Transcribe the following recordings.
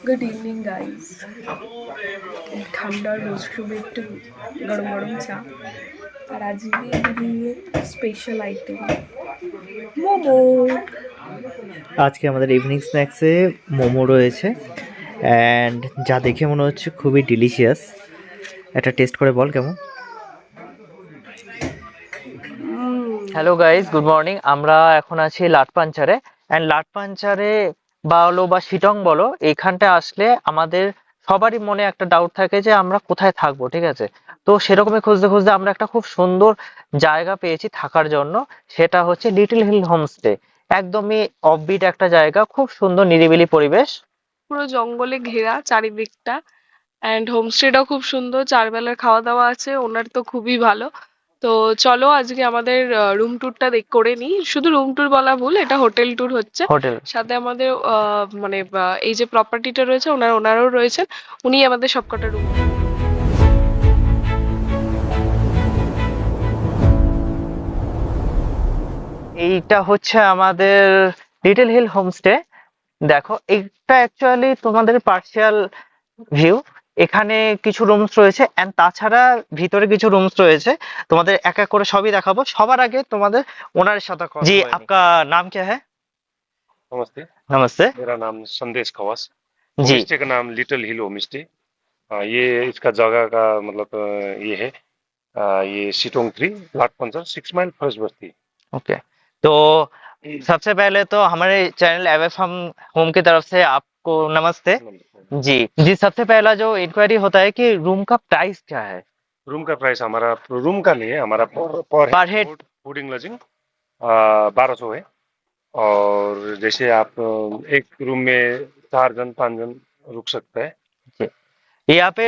Good evening guys. ঠান্ডার মৌসুমে একটু গরম গরম চা আর আজকে দিয়ে স্পেশাল আইটেম মোমো। আজকে আমাদের ইভিনিং স্ন্যাক্সে মোমো রয়েছে অ্যান্ড যা দেখে মনে হচ্ছে খুবই ডিলিশিয়াস। এটা টেস্ট করে বল কেমন। Hello guys, good morning. আমরা এখন আছি লাটপাঞ্চারে অ্যান্ড লাটপাঞ্চারে বলো বা শিটং বলো, এইখানটা আসলে আমাদের সবারই মনে একটা ডাউট থাকে যে আমরা কোথায় থাকবো, ঠিক আছে। তো সেরকমই খুঁজতে খুঁজতে আমরা একটা খুব সুন্দর জায়গা পেয়েছি থাকার জন্য, সেটা হচ্ছে লিটল হিল হোমস্টে। একদমই অফবিট একটা জায়গা, খুব সুন্দর নিরিবিলি পরিবেশ। পুরো জঙ্গলে ঘেরা চারিদিকটা, অ্যান্ড হোমস্টেটাও খুব সুন্দর, চারবেলার খাওয়া দাওয়া আছে, ওনার তো খুবই ভালো। তো চলো আজকে আমাদের রুম ট্যুরটা করে নিই। শুধু রুম ট্যুর বলা ভুল, এটা হোটেল ট্যুর হচ্ছে। হোটেল সাথে আমাদের মানে এই যে প্রপার্টিটা রয়েছে ওনারাও রয়েছেন, উনি আমাদের সবকটা রুম। এইটা হচ্ছে আমাদের লিটল হিল হোমস্টে। দেখো, এটা অ্যাকচুয়ালি তোমাদের পার্সিয়াল ভিউ। এখানে কিছু রুমস রয়েছে এন্ড তাছাড়া ভিতরে কিছু রুমস রয়েছে। তোমাদের এক এক করে সবই দেখাবো। সবার আগে তোমাদের ওনারের সাথে কথা জি, आपका नाम क्या है? नमस्ते। नमस्ते मेरा नाम संदेश खवास। जी। होमस्टे का नाम लिटिल हिल होमस्टे। ये इसका जगह का मतलब ये है ये सिटोंग 3 लाटपंचर 6 माइल फर्स्ट बस्ती। ओके, तो सबसे पहले तो हमारे चैनल एवएफएम होम की तरफ से आपको नमस्ते जी। जी, सबसे पहला जो इंक्वायरी होता है कि रूम का प्राइस क्या है? रूम का प्राइस हमारा रूम का नहीं है, हमारा पर हेड फूडिंग लॉजिंग 1200 है। और जैसे आप एक रूम में 4 जन 5 जन रुक सकते हैं। ইয়াপে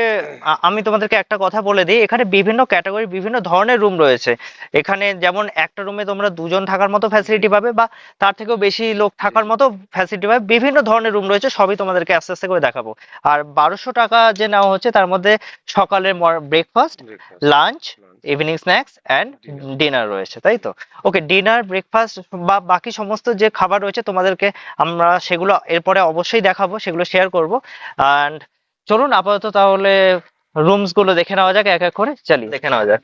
আমি তোমাদেরকে একটা কথা বলে দিই, এখানে বিভিন্ন ক্যাটাগরি বিভিন্ন ধরনের রুম রয়েছে। এখানে যেমন একটা রুমে তোমরা দুজন থাকার মতো ফ্যাসিলিটি পাবে বা তার থেকেও বেশি লোক থাকার মতো ফ্যাসিলিটি পাবে। বিভিন্ন ধরনের রুম রয়েছে, সবই তোমাদেরকে আস্তে আস্তে করে দেখাবো। আর 1200 টাকা যে নেওয়া হচ্ছে তার মধ্যে সকালের breakfast, lunch, evening snacks and dinner রয়েছে, তাই তো? ওকে, ডিনার, ব্রেকফাস্ট বা বাকি সমস্ত যে খাবার রয়েছে তোমাদেরকে আমরা সেগুলো এরপরে অবশ্যই দেখাবো, সেগুলো শেয়ার করবো। অ্যান্ড চলুন আপাতত তাহলে রুমস গুলো দেখে নেওয়া যাক, এক এক করে চলি দেখে নেওয়া যাক।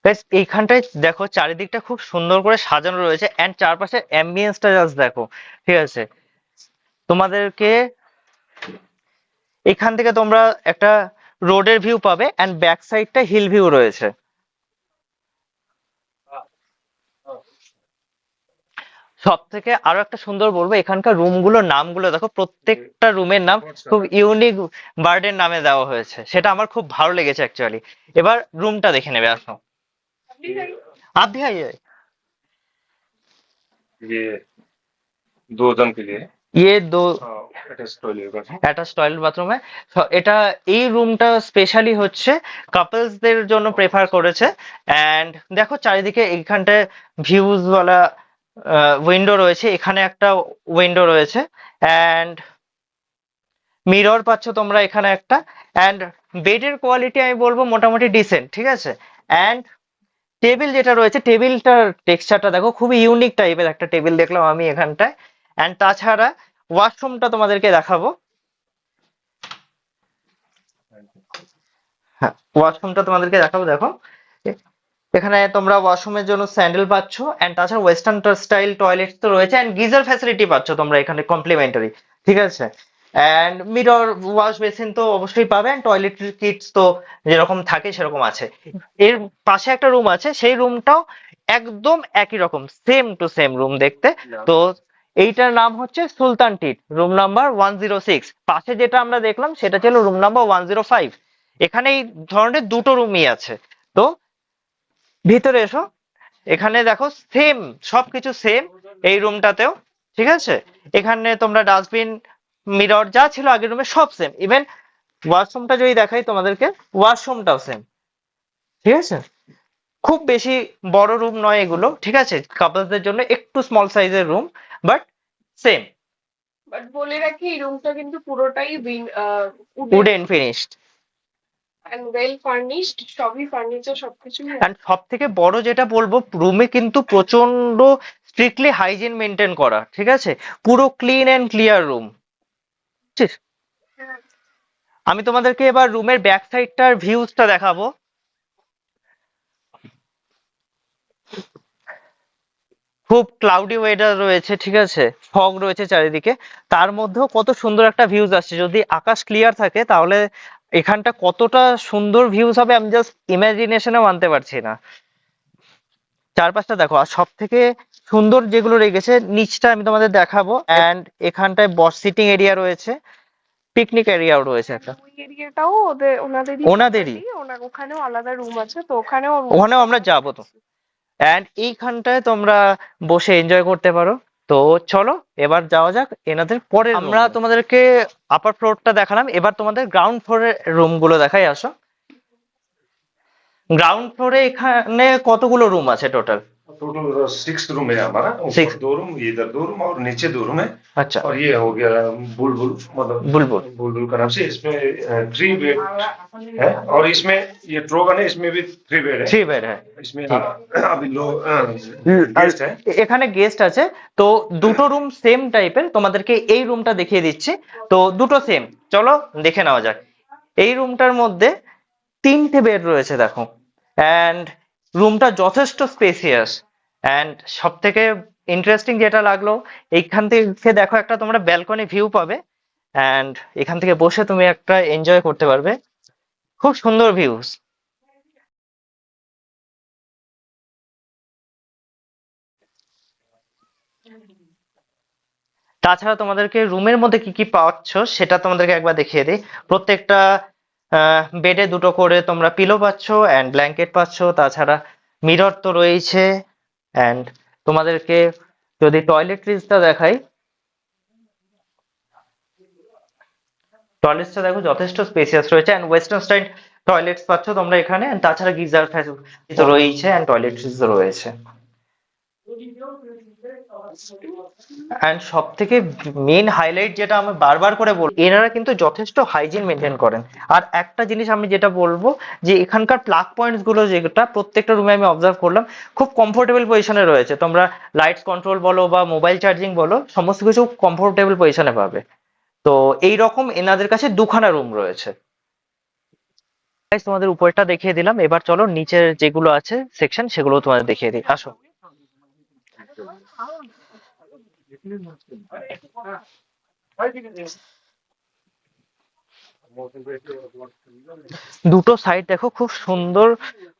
Guys, এইখানটায় দেখো চারিদিকটা খুব সুন্দর করে সাজানো রয়েছে এন্ড চারপাশে অ্যাম্বিয়েন্সটা জাস্ট দেখো, ঠিক আছে। তোমাদেরকে এখান থেকে তোমরা একটা রোডের ভিউ পাবে এন্ড ব্যাক সাইডটা হিল ভিউ রয়েছে। সব থেকে আরো একটা সুন্দর বলবো, এখানকার রুমগুলোর নামগুলো দেখো, প্রত্যেকটা রুমের নাম খুব ইউনিক বার্ডের নামে দেওয়া হয়েছে, সেটা আমার খুব ভালো লেগেছে অ্যাকচুয়ালি। এবার রুমটা দেখে নেবে, আসো। आप भी आइए। ये 2 जन के लिए ये दो attach toilet attach toilet bathroom এটা এই রুমটা স্পেশালি হচ্ছে কাপলসদের জন্য প্রেফার করেছে। এন্ড দেখো চারিদিকে এইখানটায় ভিউজ ওয়ালা উইন্ডো রয়েছে, এখানে একটা উইন্ডো রয়েছে এন্ড মিরর পাচ্ছ তোমরা এখানে একটা। এন্ড বেডের কোয়ালিটি আমি বলবো মোটামুটি ডিসেন্ট, ঠিক আছে। এন্ড টেবিল যেটা রয়েছে, টেবিলটার টেক্সচারটা দেখো, খুবই ইউনিক টাইপের একটা টেবিল দেখলাম আমি এখানটায়। এন্ড তাছাড়া ওয়াশরুমটা তোমাদেরকে দেখাবো। হ্যাঁ, ওয়াশরুমটা তোমাদেরকে দেখাবো, দেখো এখানে তোমরা ওয়াশরুমের জন্য স্যান্ডেল পাচ্ছ এন্ড তাছাড়া ওয়েস্টার্ন স্টাইল টয়লেট তো রয়েছে এন্ড গিজার ফ্যাসিলিটি পাচ্ছ তোমরা এখানে কমপ্লিমেন্টারি, ঠিক আছে। এন্ড মিরর ওয়াশ বেসিন তো অবশ্যই পাবে এন্ড টয়লেট্রি কিটস তো যেরকম থাকে সেরকম আছে। এর পাশে একটা রুম আছে, সেই রুমটাও একদম একই রকম, সেম টু সেম রুম দেখতে। তো এইটার নাম হচ্ছে সুলতান টিট, রুম নাম্বার 106। পাশে যেটা আমরা দেখলাম সেটা ছিল রুম নাম্বার 105। এখানে এই ধরনের দুটো রুমই আছে। তো ভিতরে এসো, এখানে দেখো সেম সবকিছু সেম এই রুমটাতেও, ঠিক আছে। এখানে তোমরা ডাস্টবিন, মিরর যা ছিল আগের রুমে সব সেম। ইভেন ওয়াশরুমটা যদি দেখাই তোমাদেরকে, ওয়াশরুমটাও সেম, ঠিক আছে। খুব বেশি বড় রুম নয় এগুলো, ঠিক আছে, কাপলসদের জন্য একটু স্মল সাইজের রুম, বাট সেম বাট বলে রাখি এই রুমটা কিন্তু পুরোটাই wooden finished. And well furnished, সবই ফার্নিচার সবকিছু অ্যান্ড সব থেকে বড় যেটা বলবো, রুমে কিন্তু প্রচন্ড স্ট্রিক্টলি হাইজিন মেনটেন করা, ঠিক আছে? পুরো ক্লিন অ্যান্ড ক্লিয়ার রুম। আমি তোমাদেরকে এবার রুমের ব্যাক সাইডটার ভিউজটা দেখাবো। খুব ক্লাউডি ওয়েদার রয়েছে, ঠিক আছে, ফগ রয়েছে চারিদিকে, তার মধ্যেও কত সুন্দর একটা ভিউজ আসছে। যদি আকাশ ক্লিয়ার থাকে তাহলে এখানটা কতটা সুন্দর ভিউজ হবে আমি জাস্ট ইমাজিনেশনেও আনতে পারছি না। চারপাশটা দেখো, আর সব থেকে সুন্দর যেগুলো রেখেছে নিচটা আমি তোমাদের দেখাবো। অ্যান্ড এখানটায় বস সিটিং এরিয়া রয়েছে, পিকনিক এরিয়াও রয়েছে একটা। ওই এরিয়াটাও ওনাদেরই ওনাদেরই, property, ওখানেও আলাদা রুম আছে, তো ওখানেও ওখানেও আমরা যাবো তো। অ্যান্ড এইখানটায় তোমরা বসে এনজয় করতে পারো। তো চলো এবার যাওয়া যাক এনাদের পরে। আমরা তোমাদেরকে আপার ফ্লোরটা দেখালাম, এবার তোমাদের গ্রাউন্ড ফ্লোরের রুম গুলো দেখাই, আসো। গ্রাউন্ড ফ্লোরে এখানে কতগুলো রুম আছে টোটাল? टोटल 6 रूम है हमारा, ऊपर 6। 2 रूम, इधर 2 रूम और नीचे 2 रूम है। अच्छा। और ये हो गया बुलबुल, मतलब बुलबुल। बुलबुल का नाम से। इसमें 3 बेड है, और इसमें ये ट्रोगन है, इसमें भी 3 बेड है। 3 बेड है। इसमें ठीक। अभी लो আর गेस्ट है। এখানে গেস্ট আছে, তো দুটো রুম সেম টাইপের, তোমাদেরকে এই রুমটা দেখিয়ে দিচ্ছি। তো দুটো সেম, চলো দেখে নেওয়া যাক। এই রুমটার মধ্যে 3টে বেড রয়েছে দেখো, অ্যান্ড রুমটা যথেষ্ট স্পেসিয়াস। অ্যান্ড সব থেকে ইন্টারেস্টিং যেটা লাগলো, এইখান থেকে দেখো একটা তোমরা ব্যালকনি ভিউ পাবে, অ্যান্ড এখান থেকে বসে তুমি একটা এনজয় করতে পারবে, খুব সুন্দর ভিউজ। তাছাড়া তোমাদেরকে রুমের মধ্যে কি কি পাচ্ছ সেটা তোমাদেরকে একবার দেখিয়ে দিই। প্রত্যেকটা বেডে দুটো করে তোমরা পিলো পাচ্ছ অ্যান্ড ব্ল্যাঙ্কেট পাচ্ছ, তাছাড়া মিরর তো রয়েছে। অ্যান্ড তোমাদেরকে যদি টয়লেট্রিজটা দেখাই, টয়লেটসটা দেখো যথেষ্ট স্পেসিয়াস রয়েছে, অ্যান্ড ওয়েস্টার্ন স্টাইল টয়লেটস পাচ্ছ তোমরা এখানে। and তাছাড়া গিজার ফ্যাসিলিটি তো রয়েছে, অ্যান্ড টয়লেট্রিজ তো রয়েছে। অ্যান্ড সব থেকে মেন হাইলাইট যেটা আমি বারবার করে বলবো, এনারা কিন্তু যথেষ্ট হাইজিন মেনটেন করেন। আর একটা জিনিস আমি যেটা বলবো, যে এখানকার প্লাগ পয়েন্টস গুলো যেটা প্রত্যেকটা রুমে আমি অবজার্ভ করলাম, খুব কমফোর্টেবল পজিশনে রয়েছে। তোমরা লাইটস কন্ট্রোল বলো বা মোবাইল চার্জিং বলো, সমস্ত কিছু কমফোর্টেবল পজিশনে পাবে। তো এই রকম এনাদের কাছে দুখানা রুম রয়েছে। Guys, তোমাদের উপরটা দেখিয়ে দিলাম, এবার চলো নিচের যেগুলো আছে সেকশন সেগুলো তোমাদের দেখিয়ে দিই, আসো। দুটো সাইড দেখো খুব সুন্দর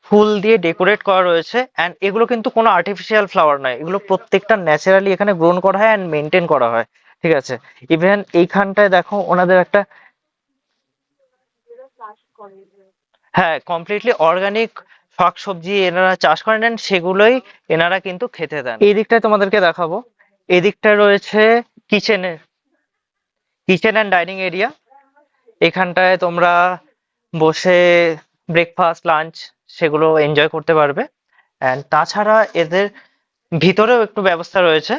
ফুল দিয়ে ডেকোরেট করা রয়েছে, এন্ড এগুলো কিন্তু কোনো আর্টিফিশিয়াল ফ্লাওয়ার নয়, এগুলো প্রত্যেকটা ন্যাচারালি এখানে গ্রোন করা হয় এন্ড মেনটেন করা হয়, ঠিক আছে? ইভেন এইখানটায় দেখো ওনাদের একটা, হ্যাঁ, কমপ্লিটলি অর্গানিক শাকসবজি এনারা চাষ করেন and সেগুলোই এনারা কিন্তু খেতে দেন। এই দিকটায় তোমাদেরকে দেখাবো, এই দিকটায় রয়েছে কিচেনের কিচেন অ্যান্ড ডাইনিং এরিয়া। এখানটায় তোমরা বসে ব্রেকফাস্ট লাঞ্চ সেগুলো এনজয় করতে পারবে। অ্যান্ড তাছাড়া এদের ভিতরেও একটু ব্যবস্থা রয়েছে,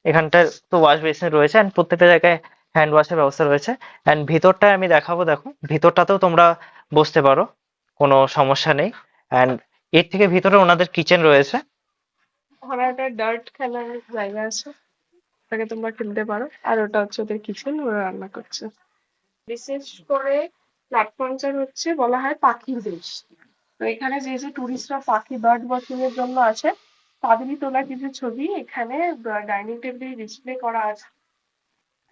এখানটায় তো ওয়াশ বেসিন রয়েছে অ্যান্ড প্রত্যেকটা জায়গায় হ্যান্ড ওয়াশের ব্যবস্থা রয়েছে। অ্যান্ড ভিতরটায় আমি দেখাবো, দেখো ভিতরটাতেও তোমরা বসতে পারো, কোনো সমস্যা নেই। অ্যান্ড এর থেকে ভিতরে ওনাদের কিচেন রয়েছে। ওখানে একটা ডার্ট খেলার জায়গা আছে, ওটাকে তোমরা খেলতে পারো। আর ওটা হচ্ছে ওদের কিচেন, ওরা রান্না করছে। বিশেষ করে প্ল্যাটফর্মটার হচ্ছে বলা হয় পাখির দেশ। তো এখানে যে যে টুরিস্টরা পাখি বার্ড ওয়াচিং এর জন্য আসে, তাদেরই তোলা কিছু ছবি এখানে ডাইনিং টেবিলে ডিসপ্লে করা আছে।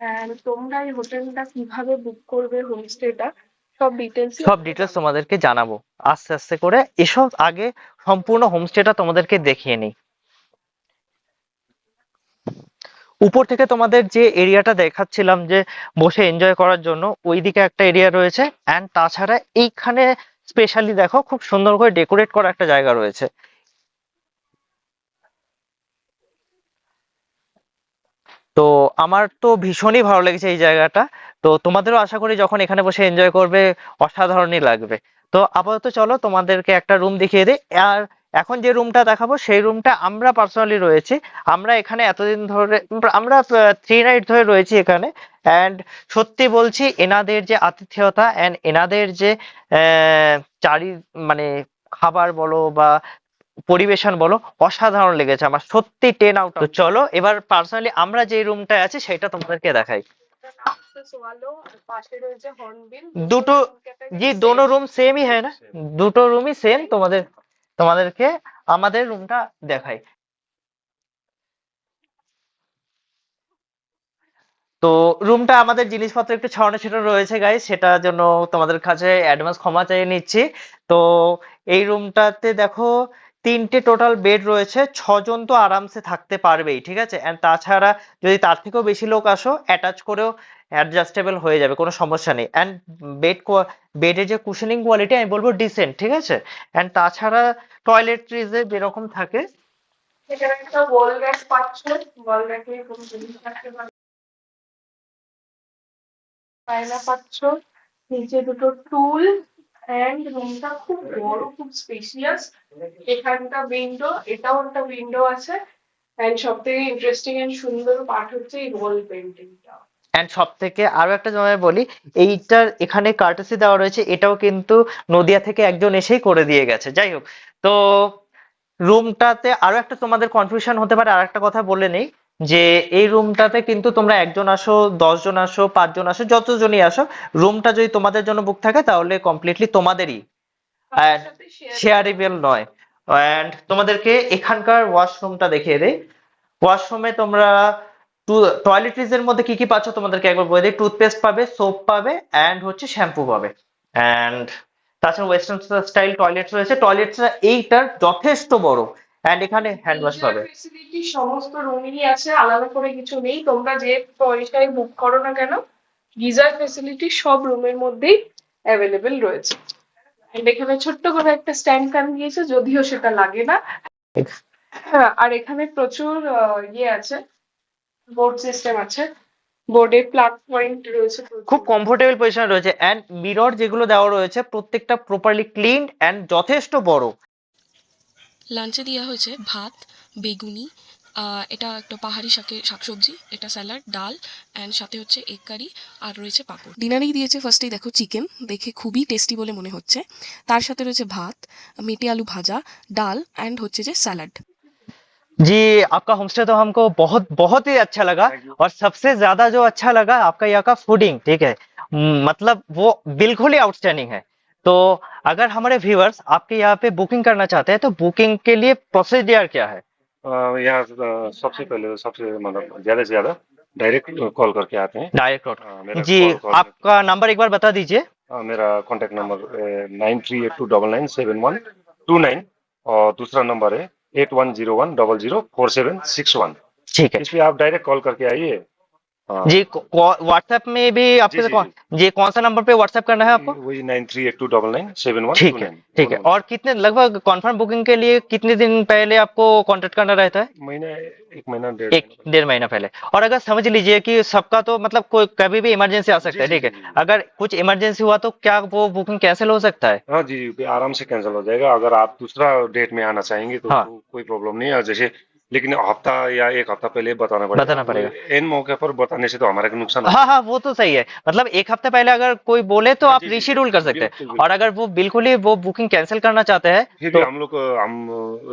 And তোমরা এই হোটেলটা কিভাবে বুক করবে, হোমস্টেটা, সব ডিটেলস তোমাদেরকে জানাবো আস্তে আস্তে করে। এসব আগে সম্পূর্ণ হোমস্টেটা তোমাদেরকে দেখিয়ে নিই। উপর থেকে তোমাদের যে এরিয়াটা দেখাচ্ছিলাম যে বসে এনজয় করার জন্য, ওইদিকে একটা এরিয়া রয়েছে, অ্যান্ড তাছাড়া এইখানে স্পেশালি দেখো খুব সুন্দর করে ডেকোরেট করা একটা জায়গা রয়েছে। তো আমার তো ভীষণই ভালো লেগেছে এই জায়গাটা। তো তোমাদেরও আশা করি যখন এখানে বসে এনজয় করবে অসাধারণই লাগবে। তো আপাতত চলো তোমাদেরকে একটা রুম দেখিয়ে দিই। আর এখন যে রুমটা দেখাবো সেই রুমটা আমরা পার্সোনালি রয়েছি। আমরা এখানে এতদিন ধরে, আমরা 3 নাইট ধরে রয়েছি এখানে। অ্যান্ড সত্যি বলছি, এনাদের যে আতিথেয়তা অ্যান্ড এনাদের যে চারি মানে খাবার বলো বা পরিবেশন বলো, অসাধারণ লেগেছে আমার, সত্যি 10 আউট। তো চলো এবার পার্সোনালি আমরা যে রুমটায় আছি সেটা তোমাদেরকে দেখাই। access वालो और पाশে রয়েছে হর্নবিল, দুটো, জি দোনো রুম সেম ই হ্যাঁ না, দুটো রুমই সেম। তোমাদেরকে আমাদের রুমটা দেখাই। তো রুমটা আমাদের জিনিসপত্র একটু ছড়ানো ছিটানো রয়েছে গাইস, সেটার জন্য তোমাদের কাছে অ্যাডভান্স ক্ষমা চেয়ে নিচ্ছি। তো এই রুমটাতে দেখো 3টে টোটাল বেড রয়েছে, 6জন তো আরামসে থাকতে পারবেই, ঠিক আছে। এন্ড তাছাড়া যদি তার থেকেও বেশি লোক আসো, অ্যাটাচ করেও অ্যাডজাস্টেবল হয়ে যাবে, কোনো সমস্যা নেই। এন্ড বেড বেডের যে কুশনিং কোয়ালিটি আমি বলবো ডিসেন্ট, ঠিক আছে। এন্ড তাছাড়া টয়লেট্রিজে যেরকম থাকে, এখানে একটা ওয়াল র্যাক পাচ্ছ, ওয়াল র্যাকে কোনো জিনিস রাখতে পারবে, আয়না পাচ্ছ, নিচে দুটো টুল, এন্ড রুমটা খুব বড়, খুব স্পেশিয়াস। এখানটা উইন্ডো, এটাও একটা উইন্ডো আছে। এন্ড সব থেকে ইন্টারেস্টিং এন্ড সুন্দর পার্ট হচ্ছে এই ওয়াল পেন্টিংটা। এন্ড সব থেকে আরো একটা সময় বলি, এইটার এখানে কার্টেসি দেওয়া রয়েছে, এটাও কিন্তু নদিয়া থেকে একজন এসেই করে দিয়ে গেছে। যাই হোক, তো রুমটাতে আরো একটা তোমাদের কনফিউশন হতে পারে, আর একটা কথা বলে নেই, যে এই রুমটাতে কিন্তু তোমরা একজন আসো, 10জন আসো, 5জন আসো, যতজনই আসো, রুমটা যদি তোমাদের জন্য বুক থাকে তাহলে কমপ্লিটলি তোমাদেরই, কারোর সাথে শেয়ার শেয়ারেবল নয়। অ্যান্ড তোমাদেরকে এখানকার ওয়াশরুমটা দেখিয়ে দেই। ওয়াশরুমে তোমরা টয়লেট্রিজ এর মধ্যে কি কি পাচ্ছ তোমাদেরকে একবার বলে দিই। টুথপেস্ট পাবে, সোপ পাবে, অ্যান্ড হচ্ছে শ্যাম্পু পাবে। অ্যান্ড তাছাড়া ওয়েস্টার্ন স্টাইল টয়লেট রয়েছে। টয়লেটটা এইটার যথেষ্ট বড়, অ্যান্ড এখানে হ্যান্ড ওয়াশ গিজার পাবে। ফেসিলিটি সমস্ত রুমেরই আছে, আলাদা করে কিছু নেই। তোমরা যে পয়সায় বুক করো না কেন, গিজার ফেসিলিটি সব রুমের মধ্যেই অ্যাভেলেবেল রয়েছে। এন্ড এখানে ছোট্ট করে একটা স্ট্যান্ড ফ্যান দিয়েছে, যদিও সেটা লাগে না। হ্যাঁ, আর এখানে প্রচুর ইয়ে আছে, বোর্ড সিস্টেম আছে, বোর্ডে প্লাগ পয়েন্ট রয়েছে খুব প্রচুর। কমফোর্টেবল পজিশনে রয়েছে, অ্যান্ড মিরর যেগুলো দেওয়া রয়েছে প্রত্যেকটা প্রপারলি ক্লিন অ্যান্ড যথেষ্ট বড়। লাঞ্চে দেওয়া হয়েছে ভাত, বেগুনি, এটা একটা পাহাড়ি শাকসবজি, এটা স্যালাড, ডাল অ্যান্ড সাথে হচ্ছে এগ কারি আর রয়েছে পাঁপড়। ডিনারেই দিয়েছে ফার্স্টেই দেখো চিকেন, দেখে খুবই টেস্টি বলে মনে হচ্ছে। তার সাথে রয়েছে ভাত, মেটে আলু ভাজা, ডাল অ্যান্ড হচ্ছে যে স্যালাড। जी, आपका होमस्टे तो हमको बहुत बहुत ही अच्छा लगा। Thank you. और सबसे ज्यादा जो अच्छा लगा आपका यहाँ का फूडिंग, ठीक है। मतलब वो बिल्कुल ही आउटस्टैंडिंग है। तो अगर हमारे व्यूअर्स आपके यहाँ पे बुकिंग करना चाहते हैं तो बुकिंग के लिए प्रोसीजर क्या है? यहाँ सबसे पहले सबसे मतलब ज्यादा से ज्यादा डायरेक्ट कॉल करके आते हैं। Direct road. मेरा जी, कॉल आपका नंबर एक बार बता दीजिए। मेरा कॉन्टैक्ट नंबर 9382997129, और दूसरा नंबर है 8101004761। ठीक है इस पे आप डायरेक्ट कॉल करके आइए। हाँ, जी। व्हाट्सएप में भी आपके जी। जी कौन सा नंबर पे व्हाट्सएप करना है आपको? वही 9382997129। ठीक है, ठीक है। और कितने लगभग कंफर्म बुकिंग के लिए कितने दिन पहले आपको कांटेक्ट करना रहता है? महीना, 1 महीना, 1.5 एक महीना। 1.5 महीना पहले। और अगर समझ लीजिए कि सबका तो मतलब कोई कभी भी इमरजेंसी आ सकता है, जी, ठीक है। जी, जी। अगर कुछ इमरजेंसी हुआ तो क्या वो बुकिंग कैंसिल हो सकता है? हाँ जी, आराम से कैंसिल हो जाएगा। अगर आप दूसरा डेट में आना चाहेंगे तो हाँ। कोई प्रॉब्लम नहीं है। जैसे लेकिन हफ्ता या 1 हफ्ता पहले बताना पड़ेगा। बताना पड़ेगा। एन मौके पर बताने से तो हमारा को नुकसान हाँ हाँ, वो तो सही है। मतलब एक हफ्ते पहले अगर कोई बोले तो हाँ, आप जी, जी, रीशेड्यूल कर सकते बिल्कुल, हैं। बिल्कुल। और अगर वो बिल्कुल ही वो बुकिंग कैंसिल करना चाहते हैं फिर भी तो हम लोग हम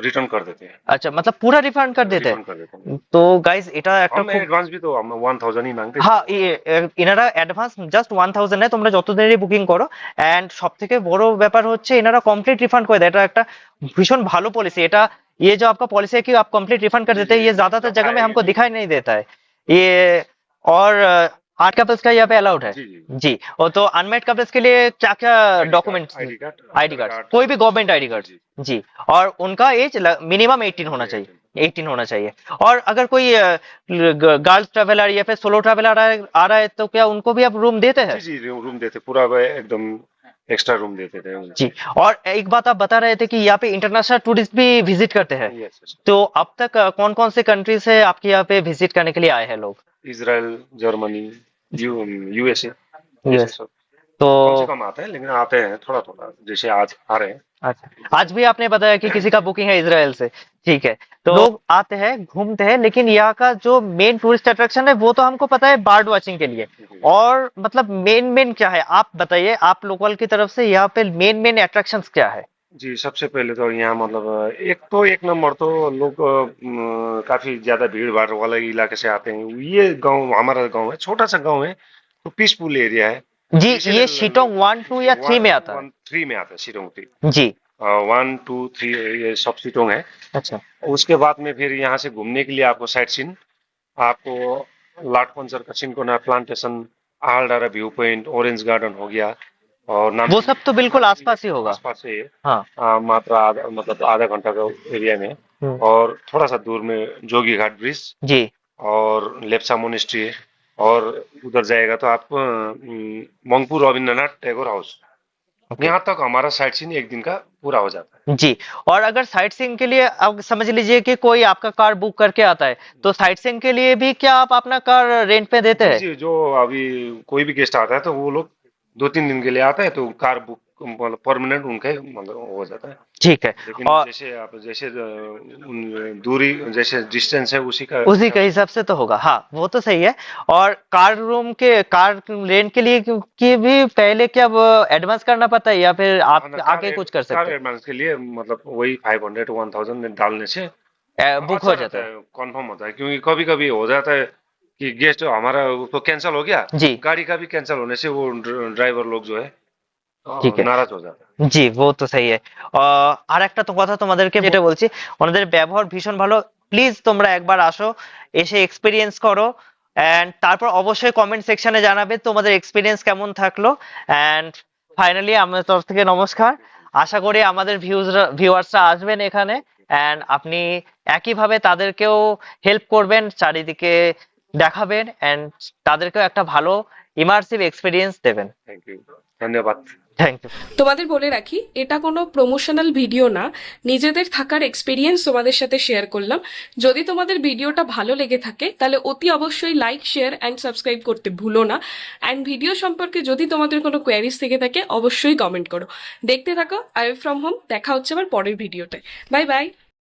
रिटर्न कर देते हैं। अच्छा, मतलब पूरा रिफंड कर देते रिफंड कर देते हैं। हैं। तो गाइस এটা একটা हम খুব, एडवांस भी तो हम 1000 ही मांगते हैं। হ্যাঁ এনারা অ্যাডভান্স জাস্ট 1000 নেয়, তোমরা যত দেরি বুকিং করো। এন্ড সব থেকে বড় ব্যাপার হচ্ছে এনারা কমপ্লিট রিফান্ড করে দেয়, এটা একটা ভীষণ ভালো পলিসি। এটা ये जो आपका पॉलिसी है कि आप कंप्लीट रिफंड कर जी, देते हैं, जी, ये ज्यादातर जगह में हमको जी। दिखाई नहीं देता है ये। और 8 कपल्स का यहाँ पे अलाउड है जी, जी। जी। और तो अनमेरिड कपल्स के लिए क्या क्या documents? ID card, ID card, कोई भी गवर्नमेंट आईडी कार्ड जी। जी। और उनका एज मिनिमम 18 होना चाहिए, 18 होना चाहिए। और अगर कोई गर्ल्स ट्रैवलर या फिर सोलो ट्रैवलर आ रहा है तो क्या उनको भी आप रूम देते हैं? जी, जी, रूम देते पूरा एकदम एक्स्ट्रा रूम देते थे। जी। और एक बात आप बता रहे थे कि यहाँ पे इंटरनेशनल टूरिस्ट भी विजिट करते हैं, यस, यस। तो अब तक कौन कौन से कंट्री से आपके यहाँ पे विजिट करने के लिए आए हैं लोग? Israel, Germany, USA, US. कम तो से कम आते हैं, लेकिन आते हैं थोड़ा थोड़ा, जैसे आज आ रहे हैं। अच्छा, आज भी आपने बताया कि किसी का बुकिंग है इजराइल से, ठीक है। तो लोग आते हैं घूमते हैं, लेकिन यहाँ का जो मेन टूरिस्ट अट्रैक्शन है वो तो हमको पता है बर्ड वॉचिंग के लिए, जी। और मतलब मेन मेन क्या है आप बताइए, आप लोकल की तरफ से यहाँ पे मेन मेन अट्रैक्शंस क्या है? जी, सबसे पहले तो यहाँ मतलब एक नंबर तो लोग काफी ज्यादा भीड़ भाड़ वाले इलाके से आते हैं। ये गांव हमारा गांव है, छोटा सा गांव है, तो पीसफुल एरिया है। जी, तो ये इसीलिए शिटोंग 1, 2 या 3 में आता है? 1 3 में आता है शिलोंग थी। जी। 1 2 3 ये सब शिलोंग है। अच्छा। उसके बाद में फिर यहाँ से घूमने के लिए आपको साइट सीन, आपको लाटपंचर का cinchona plantation, Ahaldara view point, orange garden हो गया, और वो नामचिंग सब तो बिल्कुल आसपास ही होगा। आसपास से है। हाँ। मात्र मतलब आधा घंटा का एरिया में। हम्म। और थोड़ा सा दूर में जोगी घाट ब्रिज जी। और लेप्चा मोनेस्ट्री है। और उधर जाएगा तो आप मंगपू रविंद्रनाथ टैगोर हाउस, ओके। यहाँ तक हमारा साइट सीन एक दिन का पूरा हो जाता जी। और अगर साइट सीइंग के लिए अब समझ लीजिए कि कोई आपका कार बुक करके आता है, तो साइट सीइंग के लिए भी क्या आप अपना कार रेंट पे है। देते जी हैं? जी, जो अभी कोई भी गेस्ट आता है तो वो लोग 2 3 दिन के लिए आता है, तो कार बुक मतलब परमानेंट उनके मतलब हो जाता है। ठीक है। लेकिन और जैसे आप जैसे दूरी जैसे डिस्टेंस है उसी का उसी के हिसाब से। हिसाब से तो होगा, हाँ वो तो सही है। और कार रूम के कार रेंट के लिए कि भी पहले क्या एडवांस करना पड़ता है, या फिर हाँ आप ना, आके कुछ कर कार सकते एडवांस के लिए मतलब वही 500 1,000 डालने से हैं, बुक अच्छा हो रहता जाता है? है, कंफर्म होता है। क्योंकि कभी कभी हो जाता है कि गेस्ट हमारा उसको कैंसिल हो गया, जी। गाड़ी का भी कैंसिल होने से वो ड्राइवर लोग जो है ठीक है। नाराज हो जाता है। জি, वो তো সেই আর একটা তো কথা তোমাদেরকে যেটা বলছি, ওনাদের ব্যবহার ভীষণ ভালো। প্লিজ তোমরা একবার আসো, এসে এক্সপিরিয়েন্স করো, এন্ড তারপর অবশ্যই কমেন্ট সেকশনে জানাবে তোমাদের এক্সপিরিয়েন্স কেমন থাকলো। এন্ড ফাইনালি আমাদের তরফ থেকে নমস্কার। আশা করি আমাদের ভিউয়ার্সরা আসবেন এখানে, এন্ড আপনি একইভাবে তাদেরকেও হেল্প করবেন, চারিদিকে দেখাবেন, এন্ড তাদেরকেও একটা ভালো ইমার্সিভ এক্সপিরিয়েন্স দেবেন। थैंक यू, धन्यवाद। Thank you. তোমাদের বলে রাখি, এটা কোনো প্রমোশনাল ভিডিও না, নিজেদের থাকার এক্সপিরিয়েন্স তোমাদের সাথে শেয়ার করলাম। যদি তোমাদের ভিডিওটা ভালো লেগে থাকে তাহলে অতি অবশ্যই লাইক, শেয়ার অ্যান্ড সাবস্ক্রাইব করতে ভুলো না। অ্যান্ড ভিডিও সম্পর্কে যদি তোমাদের কোনো কোয়ারিজ থেকে থাকে অবশ্যই কমেন্ট করো। দেখতে থাকো আই ফ্রম হোম। দেখা হচ্ছে আবার পরের ভিডিওতে। Bye bye.